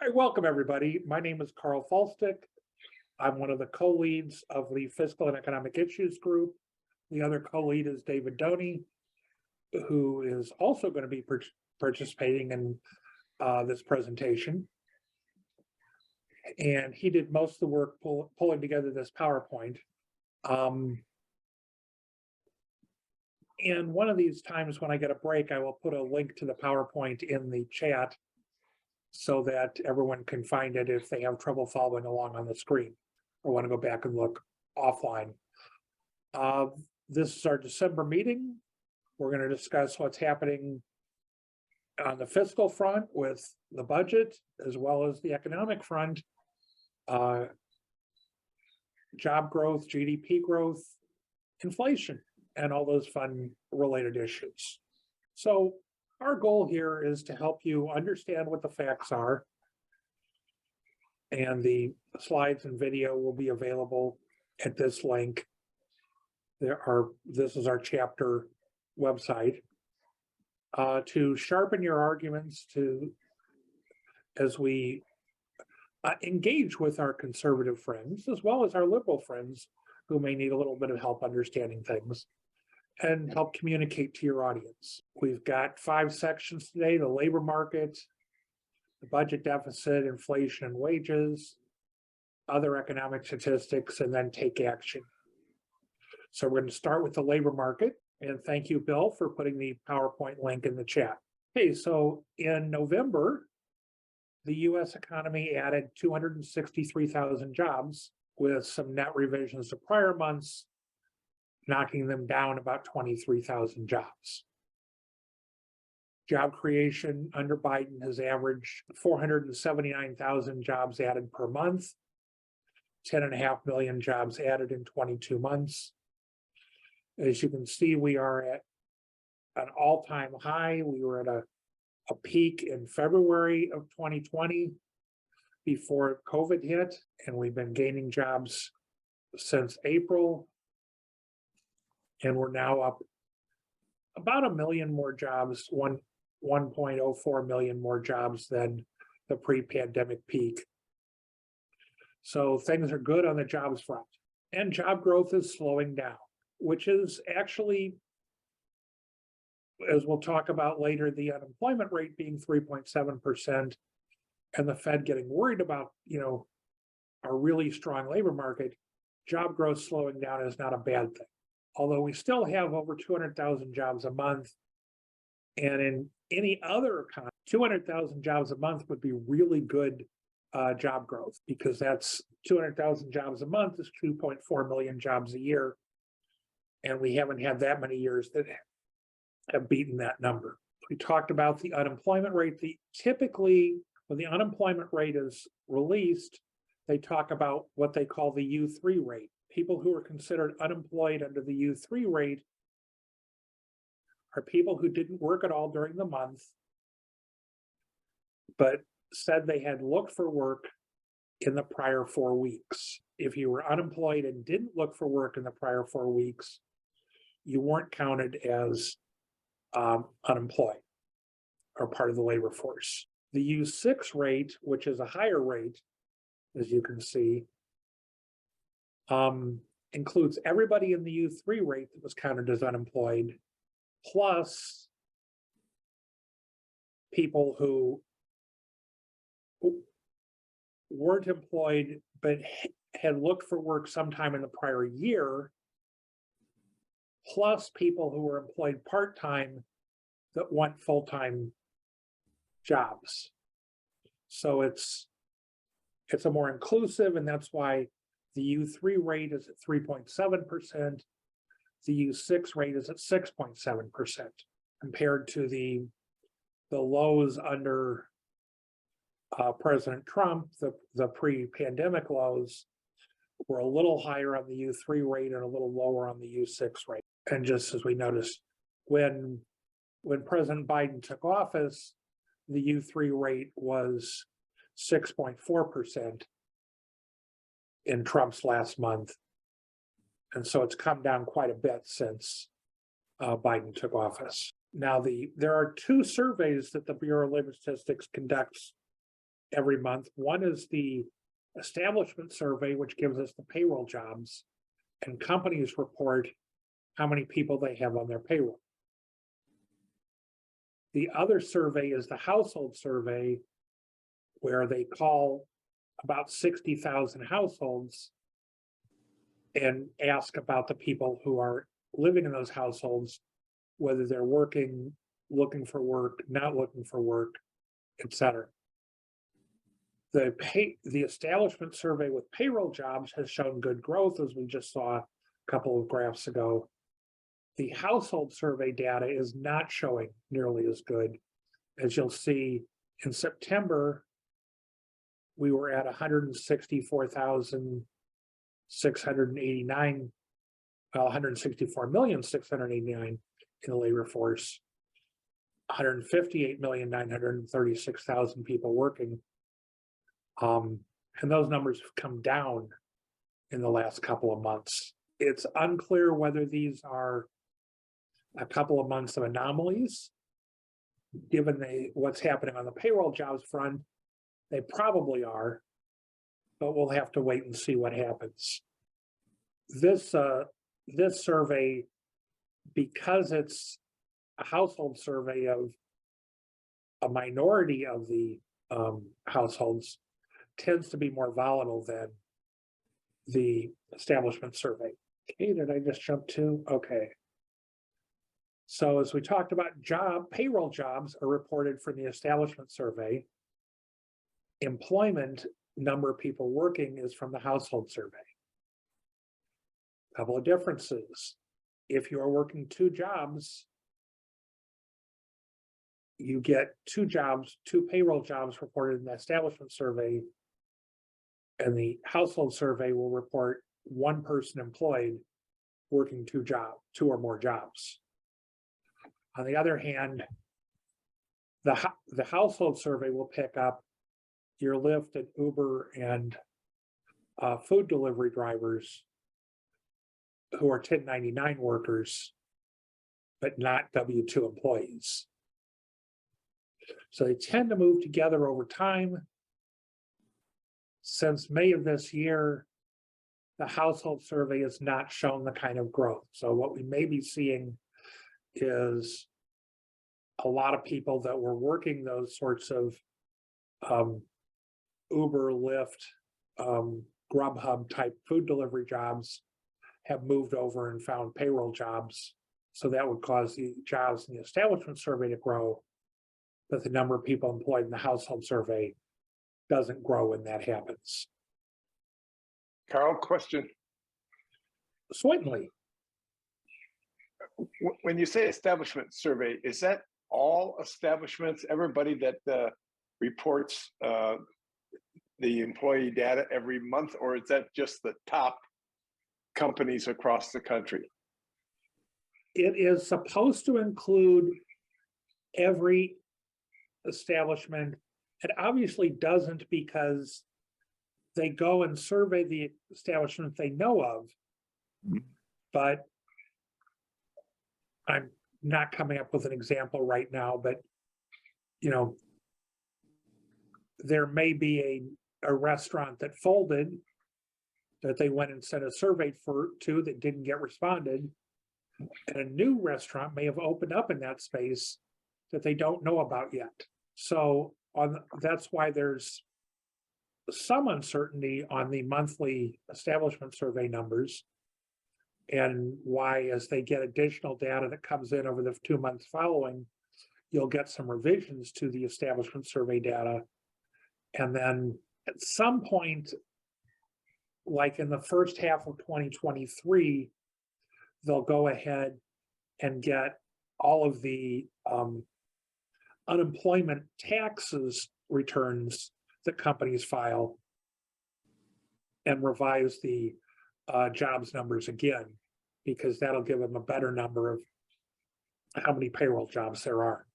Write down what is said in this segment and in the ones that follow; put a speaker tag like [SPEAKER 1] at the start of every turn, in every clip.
[SPEAKER 1] Hi, welcome everybody. My name is Carl Falstick. I'm one of the co-leads of the Fiscal and Economic Issues Group. The other co-lead is David Doney, who is also going to be participating in this presentation. And he did most of the work pulling together this PowerPoint. And one of these times when I get a break, I will put a link to the PowerPoint in the chat so that everyone can find it if they have trouble following along on the screen or want to go back and look offline. This is our December meeting. We're going to discuss what's happening on the fiscal front with the budget, as well as the economic front, job growth, GDP growth, inflation, and all those fun related issues. So our goal here is to help you understand what the facts are, and the slides and video will be available at this link. This is our chapter website. To sharpen your arguments as we engage with our conservative friends, as well as our liberal friends who may need a little bit of help understanding things, and help communicate to your audience. We've got 5 sections today: the labor market, the budget deficit, inflation and wages, other economic statistics, and then take action. So we're going to start with the labor market, and thank you, Bill, for putting the PowerPoint link in the chat. Okay, so in November, the US economy added 263,000 jobs with some net revisions to prior months, knocking them down about 23,000 jobs. Job creation under Biden has averaged 479,000 jobs added per month, 10.5 million jobs added in 22 months. As you can see, we are at an all-time high. We were at a peak in February of 2020 before COVID hit, and we've been gaining jobs since April. And we're now up about 1 million more jobs, 1.04 million more jobs than the pre-pandemic peak. So things are good on the jobs front. And job growth is slowing down, which is actually, as we'll talk about later, the unemployment rate being 3.7% and the Fed getting worried about, a really strong labor market. Job growth slowing down is not a bad thing. Although we still have over 200,000 jobs a month, and in any other economy, 200,000 jobs a month would be really good job growth, because that's 200,000 jobs a month is 2.4 million jobs a year, and we haven't had that many years that have beaten that number. We talked about the unemployment rate. Typically, when the unemployment rate is released, they talk about what they call the U3 rate. People who are considered unemployed under the U3 rate are people who didn't work at all during the month, but said they had looked for work in the prior 4 weeks. If you were unemployed and didn't look for work in the prior 4 weeks, you weren't counted as unemployed or part of the labor force. The U6 rate, which is a higher rate, as you can see, includes everybody in the U3 rate that was counted as unemployed, plus people who weren't employed but had looked for work sometime in the prior year, plus people who were employed part-time that want full-time jobs. So it's a more inclusive, and that's why the U3 rate is at 3.7%. The U6 rate is at 6.7%, compared to the lows under President Trump. The pre-pandemic lows were a little higher on the U3 rate and a little lower on the U6 rate. And just as we noticed, when President Biden took office, the U3 rate was 6.4% in Trump's last month. And so it's come down quite a bit since Biden took office. Now, there are 2 surveys that the Bureau of Labor Statistics conducts every month. One is the establishment survey, which gives us the payroll jobs, and companies report how many people they have on their payroll. The other survey is the household survey, where they call about 60,000 households and ask about the people who are living in those households, whether they're working, looking for work, not looking for work, etc. The establishment survey with payroll jobs has shown good growth, as we just saw a couple of graphs ago. The household survey data is not showing nearly as good. As you'll see, in September, we were at 164,689, well, 164,689,000 in the labor force, 158,936,000 people working. And those numbers have come down in the last couple of months. It's unclear whether these are a couple of months of anomalies, given what's happening on the payroll jobs front. They probably are, but we'll have to wait and see what happens. This survey, because it's a household survey of a minority of the households, tends to be more volatile than the establishment survey. Okay, did I just jump to? Okay. So as we talked about, payroll jobs are reported from the establishment survey. Employment, number of people working, is from the household survey. A couple of differences. If you are working 2 jobs, you get 2 payroll jobs reported in the establishment survey, and the household survey will report 1 person employed working 2 or more jobs. On the other hand, the household survey will pick up your Lyft and Uber and food delivery drivers who are 1099 workers, but not W-2 employees. So they tend to move together over time. Since May of this year, the household survey has not shown the kind of growth. So what we may be seeing is a lot of people that were working those sorts of Uber, Lyft, Grubhub type food delivery jobs have moved over and found payroll jobs. So that would cause the jobs in the establishment survey to grow, but the number of people employed in the household survey doesn't grow when that happens.
[SPEAKER 2] Carl, question.
[SPEAKER 1] Certainly.
[SPEAKER 2] When you say establishment survey, is that all establishments, everybody that reports the employee data every month, or is that just the top companies across the country?
[SPEAKER 1] It is supposed to include every establishment. It obviously doesn't, because they go and survey the establishment they know of, but I'm not coming up with an example right now, but there may be a restaurant that folded that they went and sent a survey to that didn't get responded, and a new restaurant may have opened up in that space that they don't know about yet. So that's why there's some uncertainty on the monthly establishment survey numbers, and why, as they get additional data that comes in over the 2 months following, you'll get some revisions to the establishment survey data. And then at some point, like in the first half of 2023, they'll go ahead and get all of the unemployment taxes returns that companies file and revise the jobs numbers again, because that'll give them a better number of how many payroll jobs there are.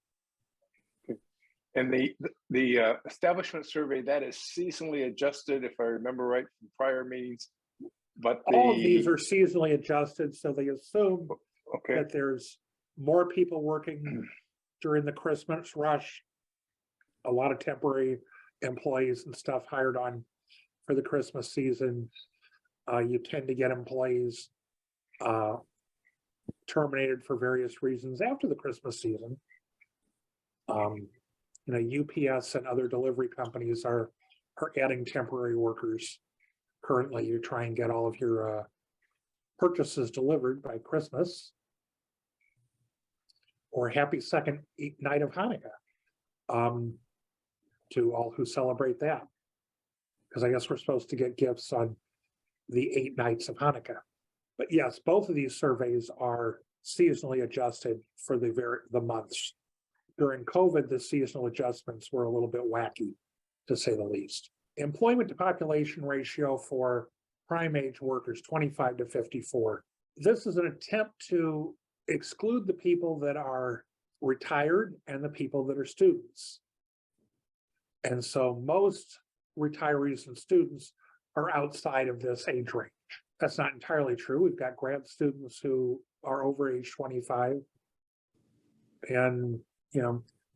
[SPEAKER 2] And the establishment survey, that is seasonally adjusted, if I remember right from prior meetings. But
[SPEAKER 1] all of these are seasonally adjusted, so they assume that there's more people working during the Christmas rush, a lot of temporary employees and stuff hired on for the Christmas season. You tend to get employees terminated for various reasons after the Christmas season. UPS and other delivery companies are adding temporary workers currently to try and get all of your purchases delivered by Christmas, or happy second night of Hanukkah to all who celebrate that. Because I guess we're supposed to get gifts on the 8 nights of Hanukkah. But yes, both of these surveys are seasonally adjusted for the months. During COVID, the seasonal adjustments were a little bit wacky, to say the least. Employment to population ratio for prime age workers, 25 to 54. This is an attempt to exclude the people that are retired and the people that are students. And so most retirees and students are outside of this age range. That's not entirely true. We've got grad students who are over age 25, and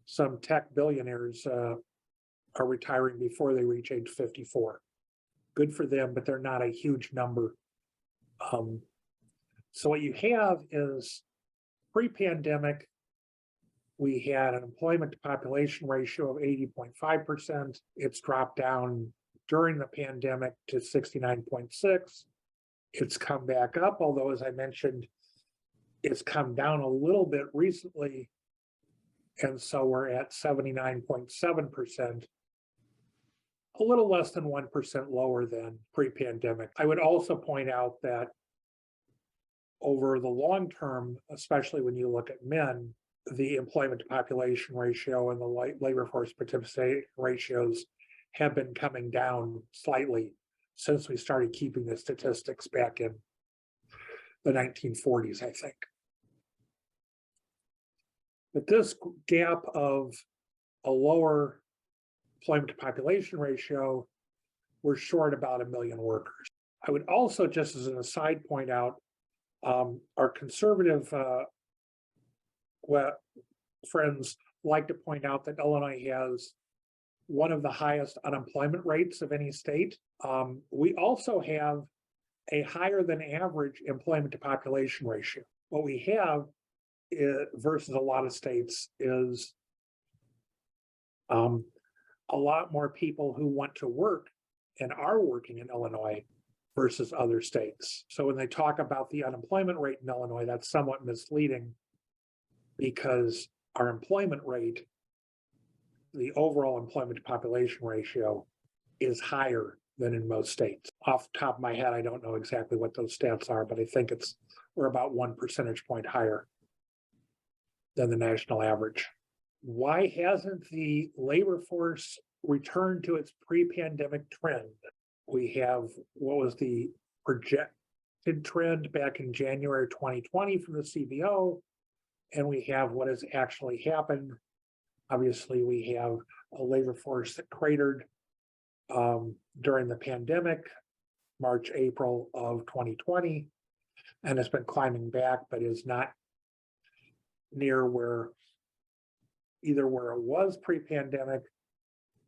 [SPEAKER 1] some tech billionaires are retiring before they reach age 54. Good for them, but they're not a huge number. So what you have is pre-pandemic, we had an employment to population ratio of 80.5%. It's dropped down during the pandemic to 69.6. It's come back up, although, as I mentioned, it's come down a little bit recently. And so we're at 79.7%, a little less than 1% lower than pre-pandemic. I would also point out that over the long term, especially when you look at men, the employment to population ratio and the labor force participation ratios have been coming down slightly since we started keeping the statistics back in the 1940s, I think. But this gap of a lower employment to population ratio, we're short about 1 million workers. I would also, just as an aside, point out our conservative friends like to point out that Illinois has one of the highest unemployment rates of any state. We also have a higher than average employment to population ratio. What we have versus a lot of states is a lot more people who want to work and are working in Illinois versus other states. So when they talk about the unemployment rate in Illinois, that's somewhat misleading, because our employment rate, the overall employment to population ratio, is higher than in most states. Off the top of my head, I don't know exactly what those stats are, but I think we're about 1 percentage point higher than the national average. Why hasn't the labor force returned to its pre-pandemic trend? We have what was the projected trend back in January 2020 from the CBO, and we have what has actually happened. Obviously, we have a labor force that cratered during the pandemic, March, April of 2020, and has been climbing back, but is not near either where it was pre-pandemic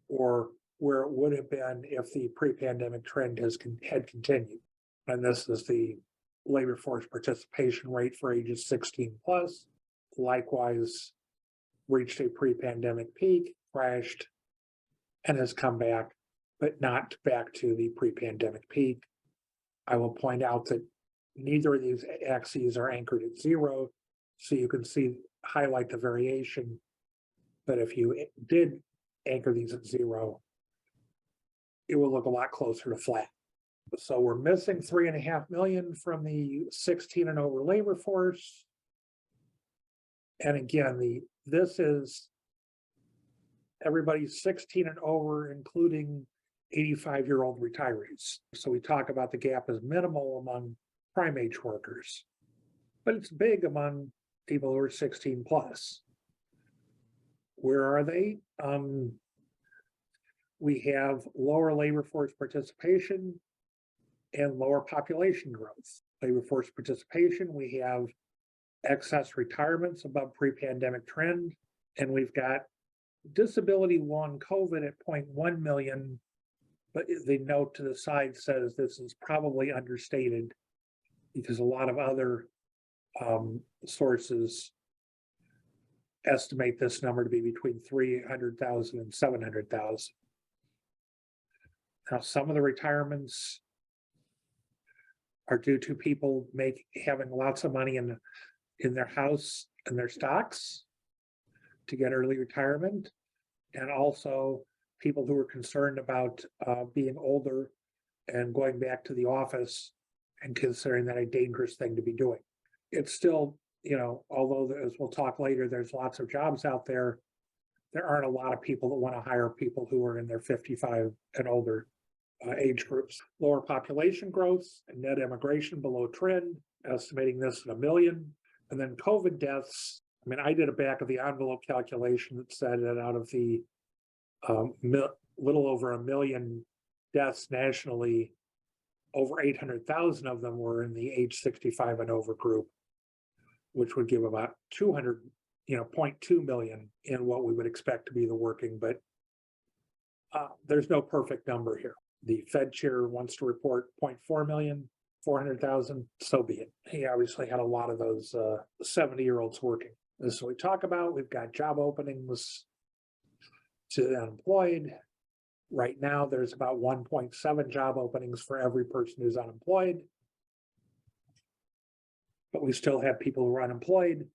[SPEAKER 1] or where it would have been if the pre-pandemic trend had continued. And this is the labor force participation rate for ages 16 plus. Likewise, reached a pre-pandemic peak, crashed, and has come back, but not back to the pre-pandemic peak. I will point out that neither of these axes are anchored at 0, so you can highlight the variation. But if you did anchor these at 0, it will look a lot closer to flat. So we're missing 3.5 million from the 16 and over labor force. And again, this is everybody 16 and over, including 85-year-old retirees. So we talk about the gap as minimal among prime age workers, but it's big among people who are 16 plus. Where are they? We have lower labor force participation and lower population growth. Labor force participation, we have excess retirements above pre-pandemic trend, and we've got disability long COVID at 0.1 million, but the note to the side says this is probably understated because a lot of other sources estimate this number to be between 300,000 and 700,000. Now, some of the retirements are due to people having lots of money in their house and their stocks to get early retirement, and also people who are concerned about being older and going back to the office and considering that a dangerous thing to be doing. It's still, although as we'll talk later, there's lots of jobs out there, there aren't a lot of people that want to hire people who are in their 55 and older age groups. Lower population growth and net immigration below trend, estimating this at 1 million. And then COVID deaths. I mean, I did a back of the envelope calculation that said that out of the little over 1 million deaths nationally, over 800,000 of them were in the age 65 and over group, which would give about 0.2 million in what we would expect to be the working, but there's no perfect number here. The Fed chair wants to report 0.4 million, 400,000, so be it. He obviously had a lot of those 70-year-olds working. This is what we talk about. We've got job openings to the unemployed. Right now, there's about 1.7 job openings for every person who's unemployed. But we still have people who are unemployed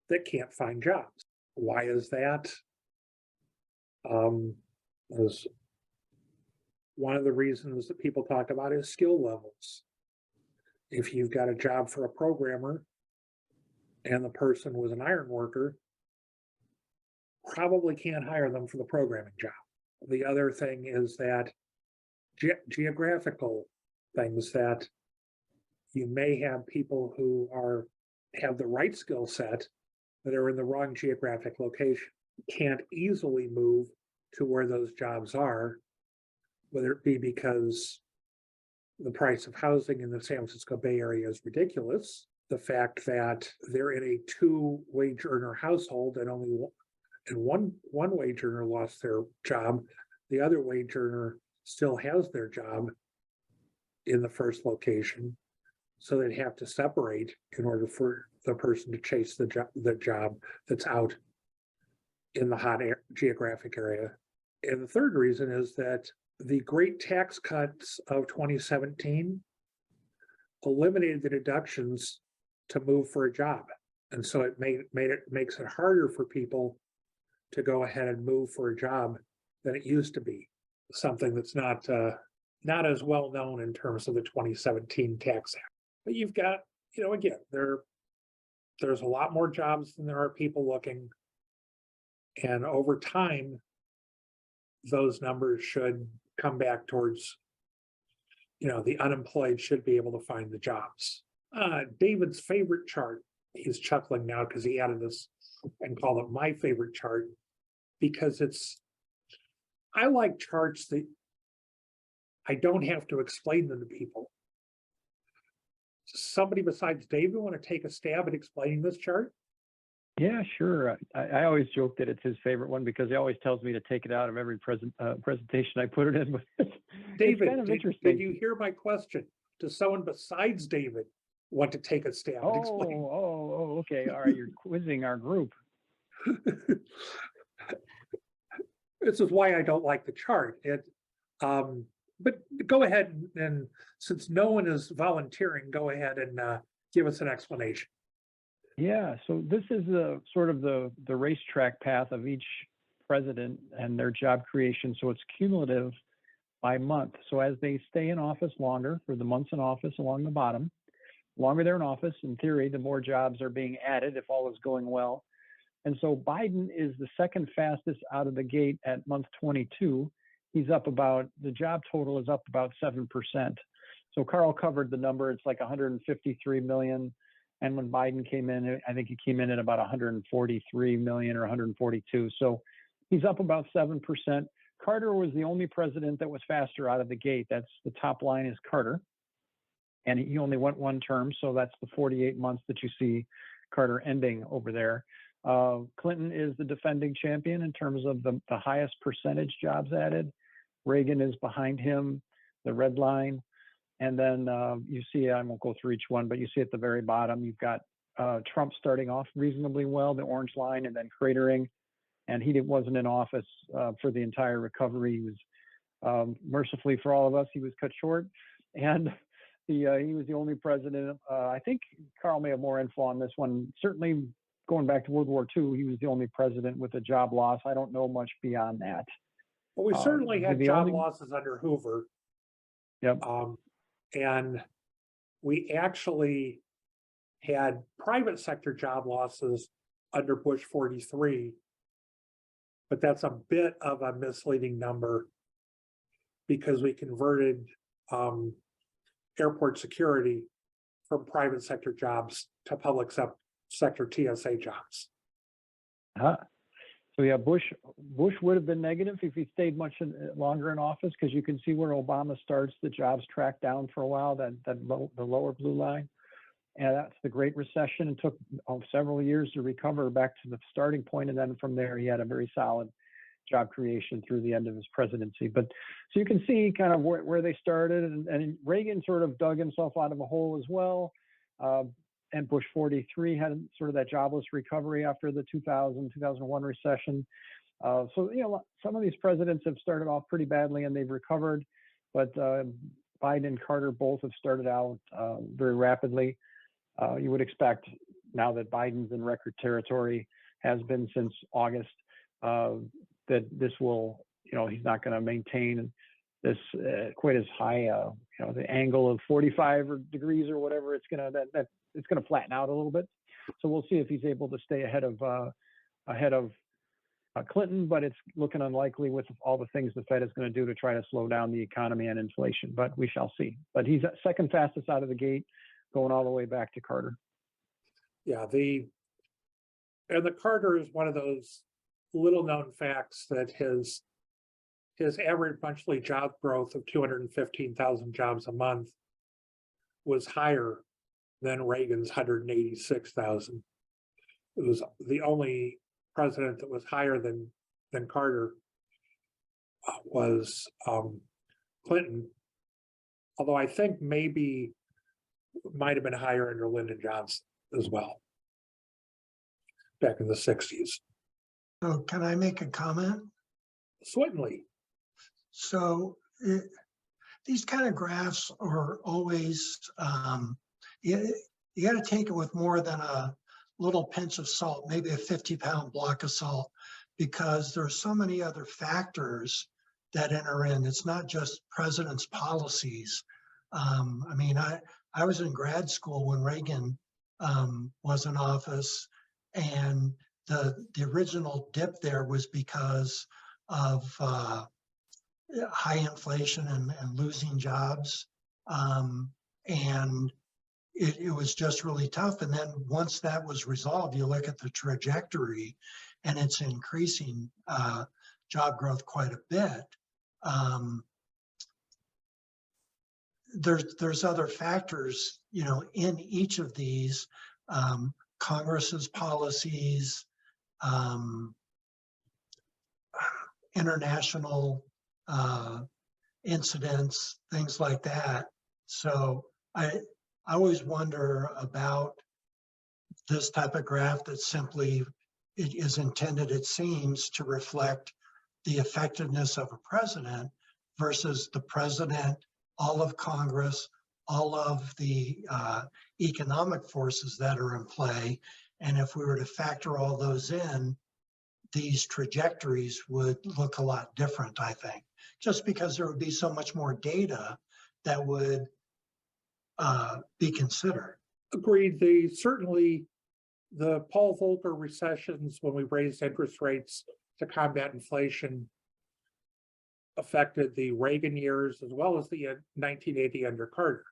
[SPEAKER 1] that can't find jobs. Why is that? As one of the reasons that people talk about is skill levels. If you've got a job for a programmer and the person was an iron worker, probably can't hire them for the programming job. The other thing is that geographical things, that you may have people who have the right skill set that are in the wrong geographic location, can't easily move to where those jobs are, whether it be because the price of housing in the San Francisco Bay Area is ridiculous, the fact that they're in a 2-wage earner household and only one wage earner lost their job, the other wage earner still has their job in the first location, so they'd have to separate in order for the person to chase the job that's out in the hot geographic area. And the third reason is that the great tax cuts of 2017 eliminated the deductions to move for a job. And so it makes it harder for people to go ahead and move for a job than it used to be. Something that's not as well known in terms of the 2017 Tax Act. But you've got, again, there's a lot more jobs than there are people looking. And over time, those numbers should come back towards, the unemployed should be able to find the jobs. David's favorite chart, he's chuckling now because he added this and called it my favorite chart, because I like charts that I don't have to explain them to people. Somebody besides David want to take a stab at explaining this chart?
[SPEAKER 3] Yeah, sure. I always joke that it's his favorite one because he always tells me to take it out of every presentation I put it in.
[SPEAKER 1] David,
[SPEAKER 3] it's kind of interesting.
[SPEAKER 1] Did you hear my question? Does someone besides David want to take a stab at explaining?
[SPEAKER 3] Oh, okay. All right, you're quizzing our group.
[SPEAKER 1] This is why I don't like the chart. But go ahead and since no one is volunteering, go ahead and give us an explanation.
[SPEAKER 3] Yeah, so this is the sort of the racetrack path of each president and their job creation. So it's cumulative by month. So as they stay in office longer, for the months in office along the bottom, longer they're in office, in theory, the more jobs are being added if all is going well. And so Biden is the second fastest out of the gate at month 22. He's up the job total is up about 7%. So Carl covered the number. It's like 153 million. And when Biden came in, I think he came in at about 143 million or 142. So he's up about 7%. Carter was the only president that was faster out of the gate. That's the top line is Carter. And he only went one term. So that's the 48 months that you see Carter ending over there. Clinton is the defending champion in terms of the highest percentage jobs added. Reagan is behind him, the red line. And then you see, I won't go through each one, but you see at the very bottom, you've got Trump starting off reasonably well, the orange line, and then cratering. And he wasn't in office for the entire recovery. He was, mercifully for all of us, he was cut short. And he was the only president, I think Carl may have more info on this one. Certainly going back to World War II, he was the only president with a job loss. I don't know much beyond that.
[SPEAKER 1] Well, we certainly had job
[SPEAKER 3] only...
[SPEAKER 1] losses under Hoover.
[SPEAKER 3] Yep.
[SPEAKER 1] And we actually had private sector job losses under Bush 43, but that's a bit of a misleading number because we converted airport security from private sector jobs to public sector TSA jobs.
[SPEAKER 3] So yeah, Bush would have been negative if he stayed much longer in office, because you can see where Obama starts, the jobs track down for a while, the lower blue line. And that's the Great Recession. It took several years to recover back to the starting point, and then from there he had a very solid job creation through the end of his presidency. But so you can see kind of where they started, and Reagan sort of dug himself out of a hole as well. And Bush 43 had sort of that jobless recovery after the 2001 recession. So, you know, some of these presidents have started off pretty badly and they've recovered, but Biden and Carter both have started out very rapidly. You would expect, now that Biden's in record territory, has been since August, that this will, you know, he's not going to maintain this quite as high, you know, the angle of 45 degrees or whatever. It's going to, it's going to flatten out a little bit. So we'll see if he's able to stay ahead of Clinton, but it's looking unlikely with all the things the Fed is going to do to try to slow down the economy and inflation, but we shall see. But he's second fastest out of the gate, going all the way back to Carter.
[SPEAKER 1] Yeah, the Carter is one of those little known facts that his average monthly job growth of 215,000 jobs a month was higher than Reagan's 186,000. It was the only president that was higher than Carter was Clinton, although I think maybe might have been higher under Lyndon Johnson as well back in the 60s.
[SPEAKER 4] So can I make a comment?
[SPEAKER 1] Certainly.
[SPEAKER 4] So these kind of graphs are always, you got to take it with more than a little pinch of salt, maybe a 50-pound block of salt, because there's so many other factors that enter in. It's not just president's policies. I mean, I was in grad school when Reagan was in office, and the original dip there was because of high inflation and losing jobs. And it was just really tough. And then once that was resolved, you look at the trajectory and it's increasing job growth quite a bit. There's other factors, you know, in each of these, Congress's policies, international incidents, things like that. So I always wonder about this type of graph that simply it is intended, it seems, to reflect the effectiveness of a president versus the president, all of Congress, all of the economic forces that are in play. And if we were to factor all those in, these trajectories would look a lot different, I think, just because there would be so much more data that would be considered.
[SPEAKER 1] Agreed. Certainly the Paul Volcker recessions, when we raised interest rates to combat inflation, affected the Reagan years as well as the 1980 under Carter.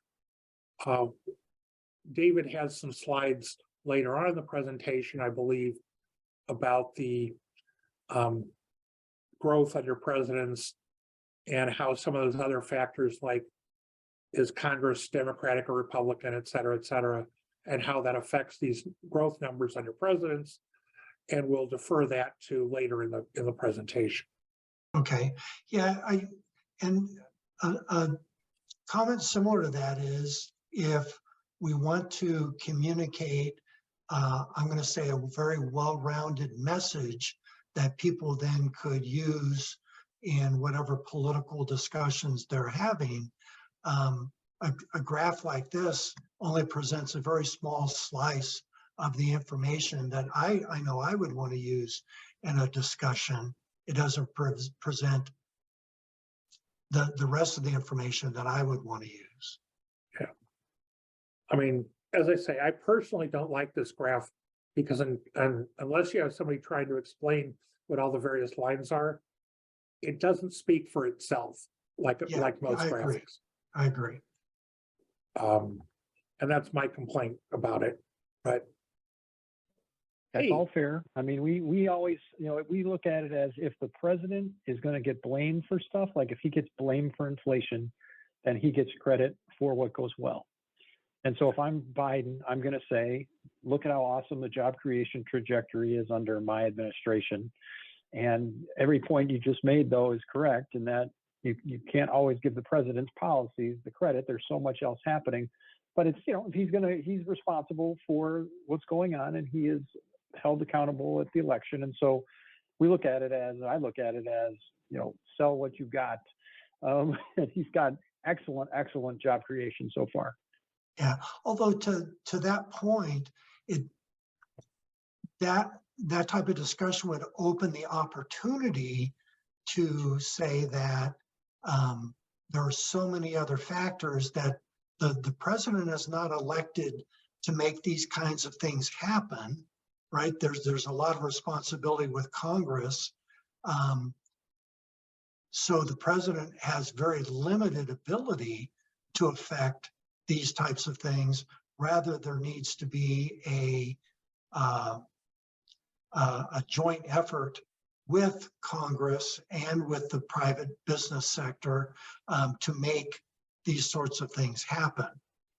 [SPEAKER 1] David has some slides later on in the presentation, I believe, about the growth under presidents and how some of those other factors, like is Congress Democratic or Republican, et cetera, and how that affects these growth numbers under presidents and we'll defer that to later in the presentation.
[SPEAKER 4] Okay, yeah, and a comment similar to that is if we want to communicate, I'm going to say a very well-rounded message that people then could use in whatever political discussions they're having. A graph like this only presents a very small slice of the information that I know I would want to use in a discussion. It doesn't present the rest of the information that I would want to use.
[SPEAKER 1] Yeah. I mean, as I say, I personally don't like this graph because unless you have somebody trying to explain what all the various lines are, it doesn't speak for itself like most graphics.
[SPEAKER 4] I agree.
[SPEAKER 1] And that's my complaint about it. But
[SPEAKER 3] That's
[SPEAKER 1] hey,
[SPEAKER 3] all fair. I mean, we always, we look at it as if the president is going to get blamed for stuff, like if he gets blamed for inflation, then he gets credit for what goes well. And so if I'm Biden, I'm going to say, look at how awesome the job creation trajectory is under my administration. And every point you just made, though, is correct in that you can't always give the president's policies the credit. There's so much else happening. But it's, he's responsible for what's going on, and he is held accountable at the election. And so I look at it as, sell what you've got. And he's got excellent job creation so far.
[SPEAKER 4] Yeah, although to that point, that type of discussion would open the opportunity to say that there are so many other factors that the president is not elected to make these kinds of things happen, right? There's a lot of responsibility with Congress. So the president has very limited ability to affect these types of things. Rather, there needs to be a joint effort with Congress and with the private business sector to make these sorts of things happen.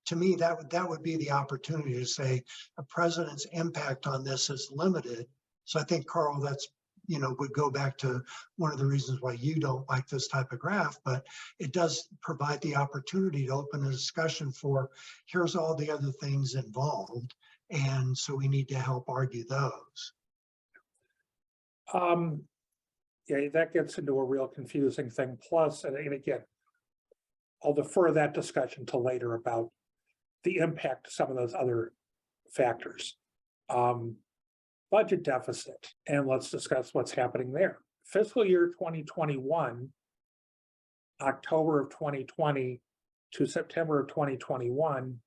[SPEAKER 4] To me, that would be the opportunity to say a president's impact on this is limited. So I think, Carl, that's would go back to one of the reasons why you don't like this type of graph, but it does provide the opportunity to open a discussion for here's all the other things involved. And so we need to help argue those.
[SPEAKER 1] Yeah, that gets into a real confusing thing. Plus, and again, I'll defer that discussion to later about the impact of some of those other factors. Budget deficit, and let's discuss what's happening there. Fiscal year 2021, October of 2020 to September of 2021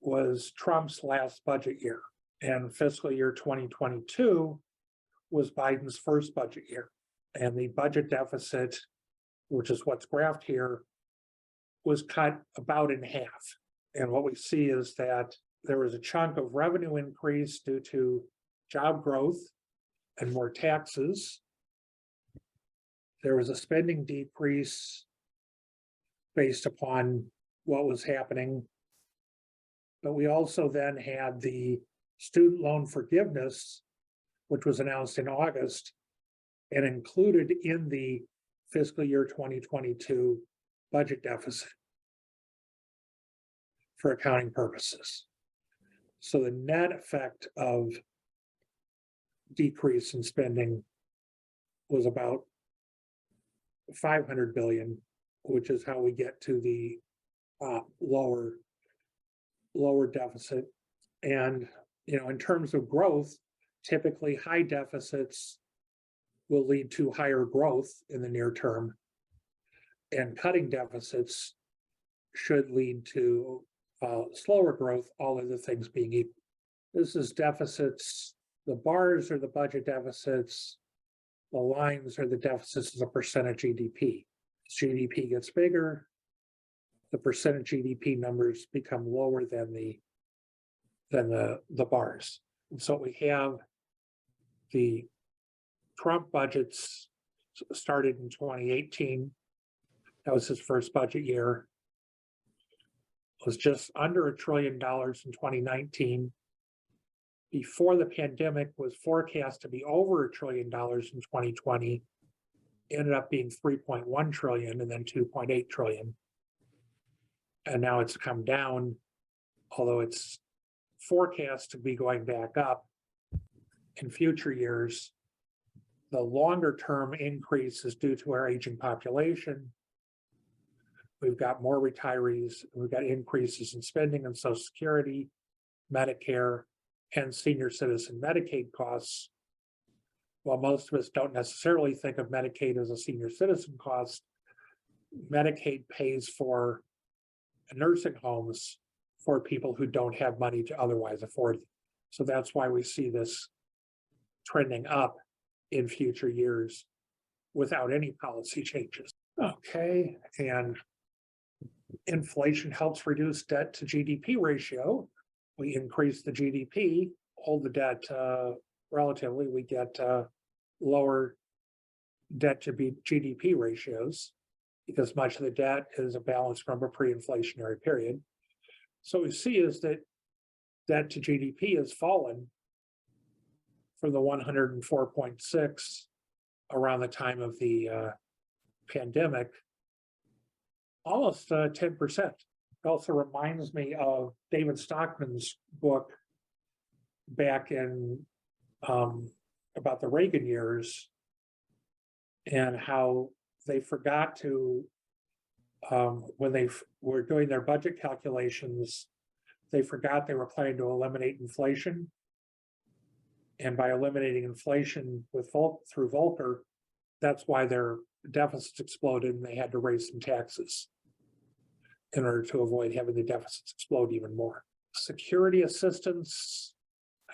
[SPEAKER 1] was Trump's last budget year, and fiscal year 2022 was Biden's first budget year. And the budget deficit, which is what's graphed here, was cut about in half. And what we see is that there was a chunk of revenue increase due to job growth and more taxes. There was a spending decrease based upon what was happening. But we also then had the student loan forgiveness, which was announced in August and included in the fiscal year 2022 budget deficit for accounting purposes. So the net effect of decrease in spending was about 500 billion, which is how we get to the lower deficit. And in terms of growth, typically high deficits will lead to higher growth in the near term, and cutting deficits should lead to slower growth, all other things being equal. This is deficits. The bars are the budget deficits. The lines are the deficits as a percent of GDP. As GDP gets bigger, the percent of GDP numbers become lower than the bars. And so we have the Trump budgets started in 2018. That was his first budget year. It was just under $1 trillion in 2019. before the pandemic was forecast to be over $1 trillion in 2020, ended up being 3.1 trillion and then 2.8 trillion. And now it's come down, although it's forecast to be going back up in future years. The longer term increase is due to our aging population. We've got more retirees, we've got increases in spending on Social Security, Medicare, and senior citizen Medicaid costs. While most of us don't necessarily think of Medicaid as a senior citizen cost, Medicaid pays for nursing homes for people who don't have money to otherwise afford them. So that's why we see this trending up in future years without any policy changes. Okay, and inflation helps reduce debt to GDP ratio. We increase the GDP, hold the debt relatively, we get lower debt to GDP ratios because much of the debt is a balance from a pre-inflationary period. So what we see is that debt to GDP has fallen from the 104.6 around the time of the pandemic, almost 10%. It also reminds me of David Stockman's book back in about the Reagan years and how they forgot to, when they were doing their budget calculations, they forgot they were planning to eliminate inflation. And by eliminating inflation with through Volcker, that's why their deficits exploded and they had to raise some taxes in order to avoid having the deficits explode even more. Security assistance,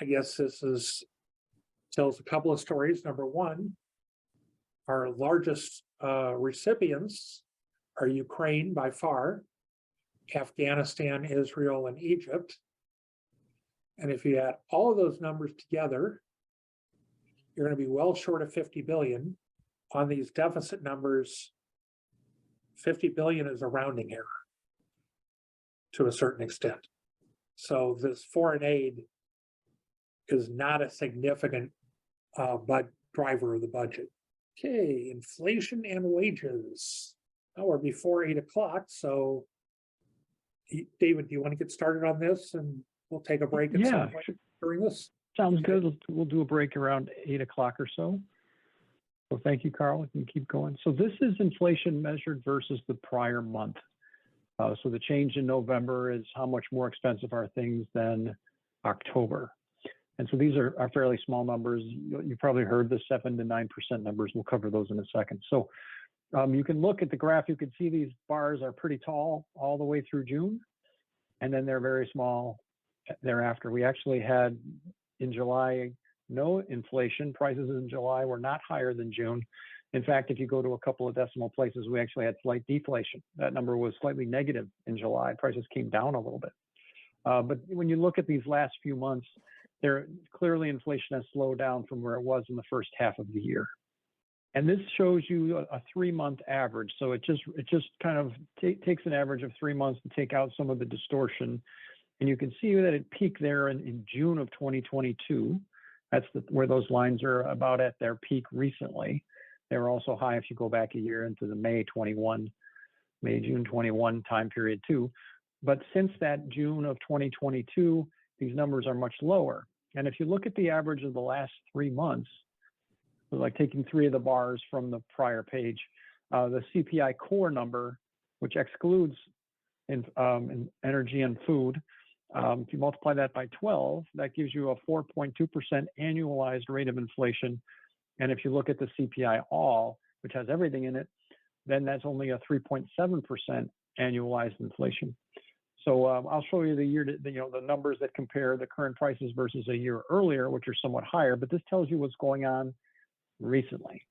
[SPEAKER 1] I guess this tells a couple of stories. Number one, our largest recipients are Ukraine by far, Afghanistan, Israel, and Egypt. And if you add all of those numbers together, you're going to be well short of 50 billion. On these deficit numbers, 50 billion is a rounding error to a certain extent. So this foreign aid is not a significant driver of the budget. Okay, inflation and wages. Now we're before 8 o'clock, so David, do you want to get started on this and we'll take a break at some point during this?
[SPEAKER 3] Sounds good. We'll do a break around 8 o'clock or so. So thank you, Carl. We can keep going. So this is inflation measured versus the prior month. So the change in November is how much more expensive are things than October. And so these are fairly small numbers. You probably heard the 7 to 9% numbers. We'll cover those in a second. So you can look at the graph. You can see these bars are pretty tall all the way through June, and then they're very small thereafter. We actually had in July no inflation. Prices in July were not higher than June. In fact, if you go to a couple of decimal places, we actually had slight deflation. That number was slightly negative in July. Prices came down a little bit. But when you look at these last few months, clearly inflation has slowed down from where it was in the first half of the year. And this shows you a 3-month average. So it just kind of takes an average of 3 months to take out some of the distortion. And you can see that it peaked there in June of 2022. That's where those lines are about at their peak recently. They were also high if you go back a year into the June 21 time period too. But since that June of 2022, these numbers are much lower. And if you look at the average of the last 3 months, so like taking 3 of the bars from the prior page, the CPI core number, which excludes energy and food, if you multiply that by 12, that gives you a 4.2% annualized rate of inflation. And if you look at the CPI all, which has everything in it, then that's only a 3.7% annualized inflation. So I'll show you the numbers that compare the current prices versus a year earlier, which are somewhat higher. But this tells you what's going on recently.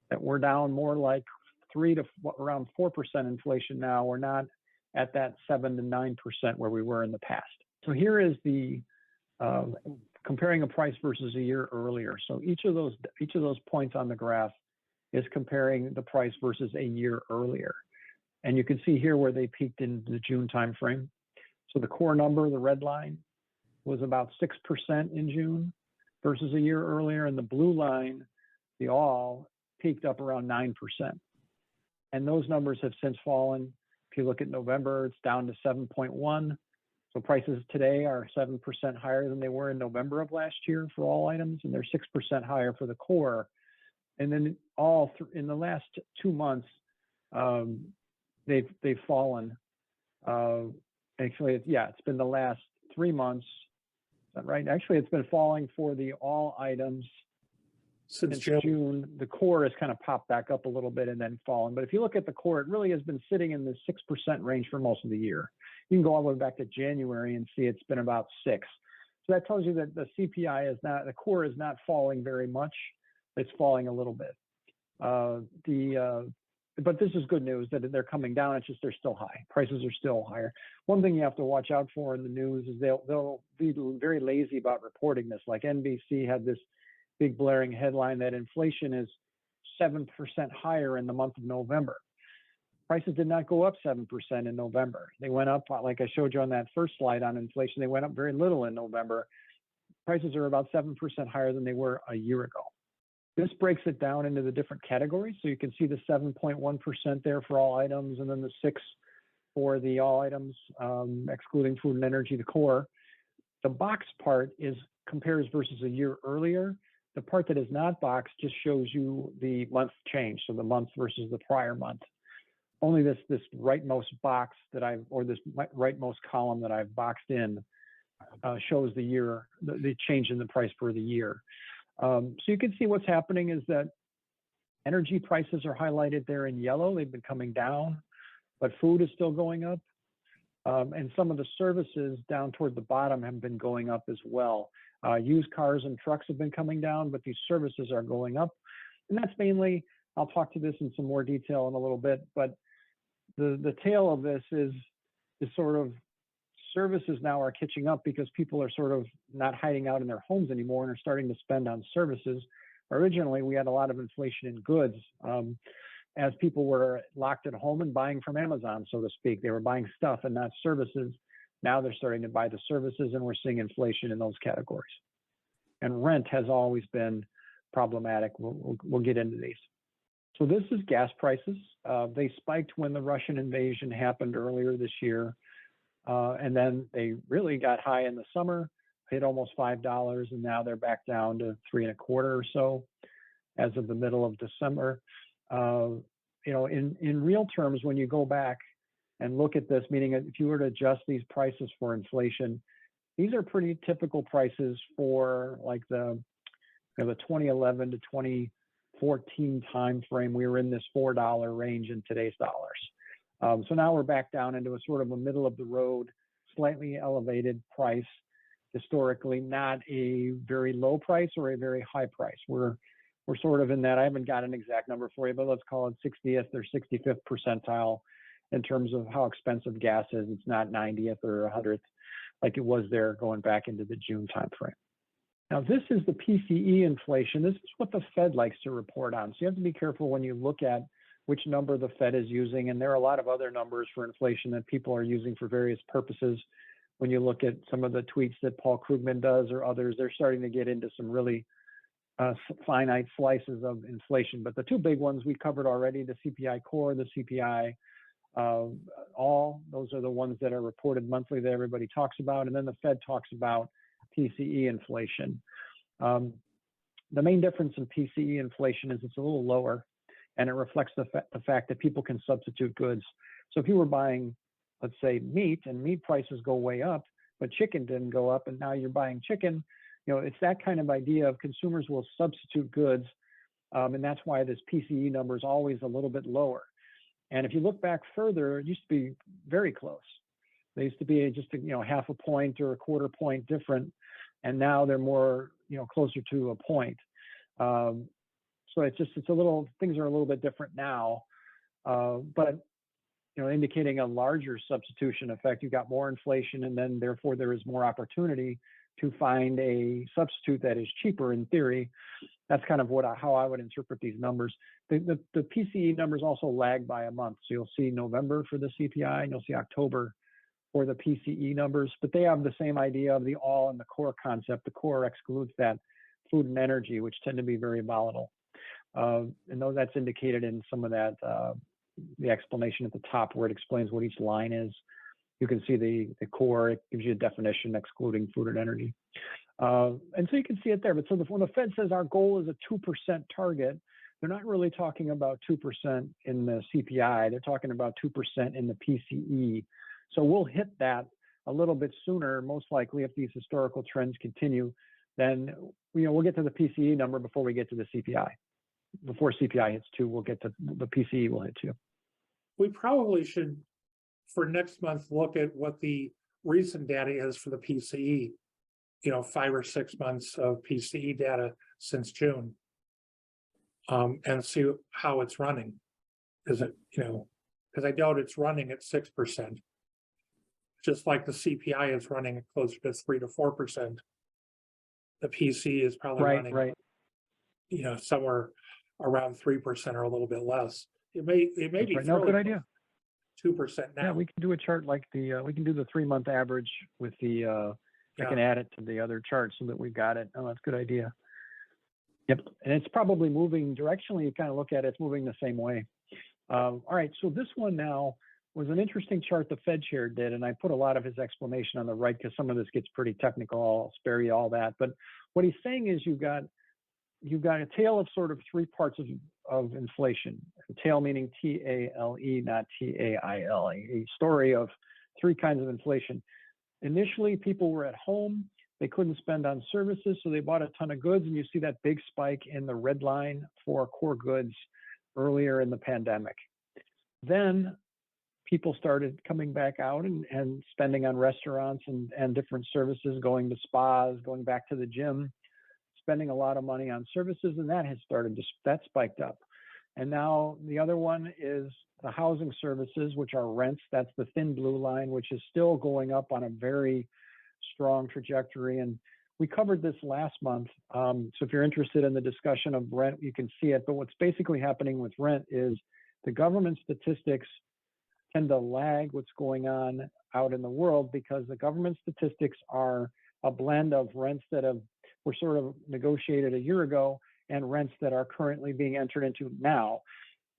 [SPEAKER 3] That we're down more like 3 to around 4% inflation now. We're not at that 7 to 9% where we were in the past. So here is the comparing a price versus a year earlier. So each of those points on the graph is comparing the price versus a year earlier. And you can see here where they peaked in the June timeframe. So the core number, the red line, was about 6% in June versus a year earlier. And the blue line, the all, peaked up around 9%. And those numbers have since fallen. If you look at November, it's down to 7.1. So prices today are 7% higher than they were in November of last year for all items, and they're 6% higher for the core. And then in the last 2 months, they've fallen. Actually, it's been the last 3 months. Is that right? Actually, it's been falling for the all items
[SPEAKER 1] Since
[SPEAKER 3] since
[SPEAKER 1] June.
[SPEAKER 3] June. The core has kind of popped back up a little bit and then fallen. But if you look at the core, it really has been sitting in the 6% range for most of the year. You can go all the way back to January and see it's been about 6. So that tells you that the CPI the core is not falling very much. It's falling a little bit. But this is good news that they're coming down. It's just they're still high. Prices are still higher. One thing you have to watch out for in the news is they'll be very lazy about reporting this. Like NBC had this big blaring headline that inflation is 7% higher in the month of November. Prices did not go up 7% in November. They went up, like I showed you on that first slide on inflation, they went up very little in November. Prices are about 7% higher than they were a year ago. This breaks it down into the different categories. So you can see the 7.1% there for all items, and then the 6 for the all items, excluding food and energy, the core. The box part compares versus a year earlier. The part that is not boxed just shows you the month change, so the month versus the prior month. Only this rightmost box this rightmost column that I've boxed in shows the year, the change in the price for the year. So you can see what's happening is that energy prices are highlighted there in yellow. They've been coming down, but food is still going up. And some of the services down toward the bottom have been going up as well. Used cars and trucks have been coming down, but these services are going up. And that's mainly, I'll talk to this in some more detail in a little bit, but the tail of this is sort of services now are catching up because people are sort of not hiding out in their homes anymore and are starting to spend on services. Originally, we had a lot of inflation in goods as people were locked at home and buying from Amazon, so to speak. They were buying stuff and not services. Now they're starting to buy the services, and we're seeing inflation in those categories. And rent has always been problematic. We'll get into these. So this is gas prices. They spiked when the Russian invasion happened earlier this year. And then they really got high in the summer, hit almost $5, and now they're back down to $3.25 or so as of the middle of December. In real terms, when you go back and look at this, meaning if you were to adjust these prices for inflation, these are pretty typical prices for like the 2011 to 2014 time frame. We were in this $4 range in today's dollars. So now we're back down into a sort of a middle of the road, slightly elevated price, historically not a very low price or a very high price. We're sort of in that. I haven't got an exact number for you, but let's call it 60th or 65th percentile in terms of how expensive gas is. It's not 90th or 100th like it was there going back into the June timeframe. Now, this is the PCE inflation. This is what the Fed likes to report on. So you have to be careful when you look at which number the Fed is using. And there are a lot of other numbers for inflation that people are using for various purposes. When you look at some of the tweets that Paul Krugman does or others, they're starting to get into some really finite slices of inflation. But the two big ones we covered already, the CPI core, the CPI all, those are the ones that are reported monthly that everybody talks about. And then the Fed talks about PCE inflation. The main difference in PCE inflation is it's a little lower, and it reflects the fact that people can substitute goods. So if you were buying, let's say, meat, and meat prices go way up, but chicken didn't go up, and now you're buying chicken, it's that kind of idea of consumers will substitute goods, and that's why this PCE number is always a little bit lower. And if you look back further, it used to be very close. They used to be just half a point or a quarter point different, and now they're more closer to a point. So it's a little, things are a little bit different now, but indicating a larger substitution effect. You've got more inflation, and then therefore there is more opportunity to find a substitute that is cheaper in theory. That's kind of how I would interpret these numbers. The PCE numbers also lag by a month. So you'll see November for the CPI, and you'll see October for the PCE numbers, but they have the same idea of the all and the core concept. The core excludes that food and energy, which tend to be very volatile. And though that's indicated in some of that, the explanation at the top where it explains what each line is. You can see the core, it gives you a definition excluding food and energy. And so you can see it there. But so when the Fed says our goal is a 2% target, they're not really talking about 2% in the CPI. They're talking about 2% in the PCE. So we'll hit that a little bit sooner, most likely if these historical trends continue. Then we'll get to the PCE number before we get to the CPI. Before CPI hits 2, we'll get to the PCE will hit 2.
[SPEAKER 1] We probably should, for next month, look at what the recent data is for the PCE. 5 or 6 months of PCE data since June, and see how it's running. Is it, because I doubt it's running at 6%. Just like the CPI is running at closer to 3 to 4%. The PC is probably running, somewhere around 3% or a little bit less. It may be
[SPEAKER 3] right. No, good idea.
[SPEAKER 1] 2% now.
[SPEAKER 3] Yeah, we can do a chart like we can do the 3-month average with the. I can add it to the other chart so that we've got it. Oh, that's a good idea. Yep, and it's probably moving directionally. You kind of look at it, it's moving the same way. All right, so this one now was an interesting chart the Fed chair did, and I put a lot of his explanation on the right because some of this gets pretty technical. I'll spare you all that. But what he's saying is you've got a tale of sort of 3 parts of inflation. A tale meaning T-A-L-E, not T-A-I-L-E. A story of 3 kinds of inflation. Initially, people were at home. They couldn't spend on services, so they bought a ton of goods. And you see that big spike in the red line for core goods earlier in the pandemic. Then people started coming back out and spending on restaurants and different services, going to spas, going back to the gym, spending a lot of money on services. And that has that spiked up. And now the other one is the housing services, which are rents. That's the thin blue line, which is still going up on a very strong trajectory. And we covered this last month. So if you're interested in the discussion of rent, you can see it. But what's basically happening with rent is the government statistics tend to lag what's going on out in the world because the government statistics are a blend of rents that were sort of negotiated a year ago and rents that are currently being entered into now.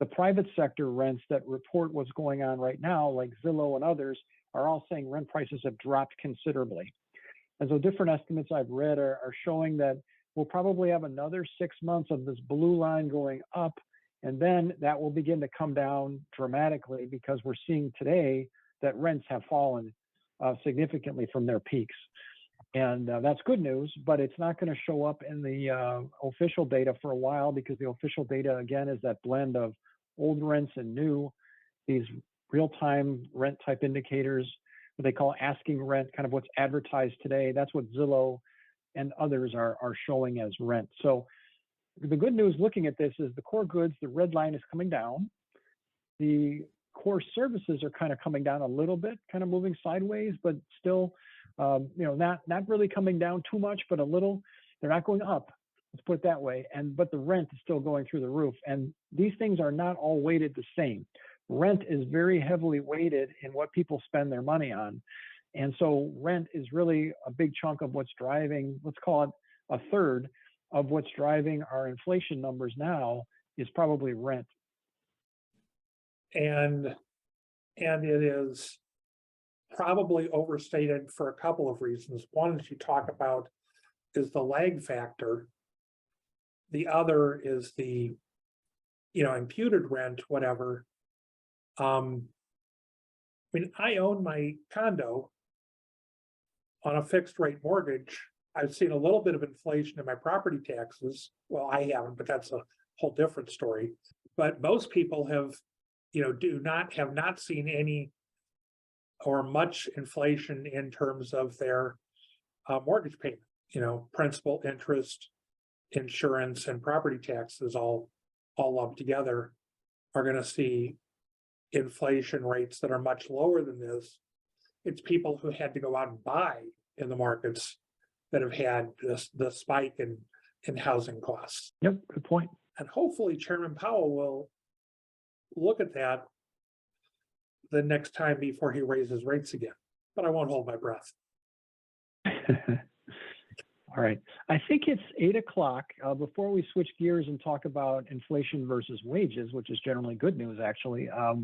[SPEAKER 3] The private sector rents that report what's going on right now, like Zillow and others, are all saying rent prices have dropped considerably. And so different estimates I've read are showing that we'll probably have another 6 months of this blue line going up, and then that will begin to come down dramatically because we're seeing today that rents have fallen significantly from their peaks. And that's good news, but it's not going to show up in the official data for a while because the official data, again, is that blend of old rents and new, these real-time rent type indicators, what they call asking rent, kind of what's advertised today. That's what Zillow and others are showing as rent. So the good news looking at this is the core goods, the red line is coming down. The core services are kind of coming down a little bit, kind of moving sideways, but still, not really coming down too much, but a little. They're not going up. Let's put it that way. But the rent is still going through the roof. And these things are not all weighted the same. Rent is very heavily weighted in what people spend their money on. And so rent is really a big chunk of what's driving, let's call it a third of what's driving our inflation numbers now is probably rent.
[SPEAKER 1] And it is probably overstated for a couple of reasons. One, as you talk about, is the lag factor. The other is the, imputed rent, whatever. I own my condo on a fixed rate mortgage. I've seen a little bit of inflation in my property taxes. Well, I haven't, but that's a whole different story. But most people have not seen any or much inflation in terms of their mortgage payment. Principal, interest, insurance, and property taxes all lumped together are going to see inflation rates that are much lower than this. It's people who had to go out and buy in the markets that have had the spike in housing costs.
[SPEAKER 3] Yep, good point.
[SPEAKER 1] And hopefully Chairman Powell will look at that the next time before he raises rates again. but I won't hold my breath.
[SPEAKER 3] All right. I think it's 8 o'clock. Before we switch gears and talk about inflation versus wages, which is generally good news, actually,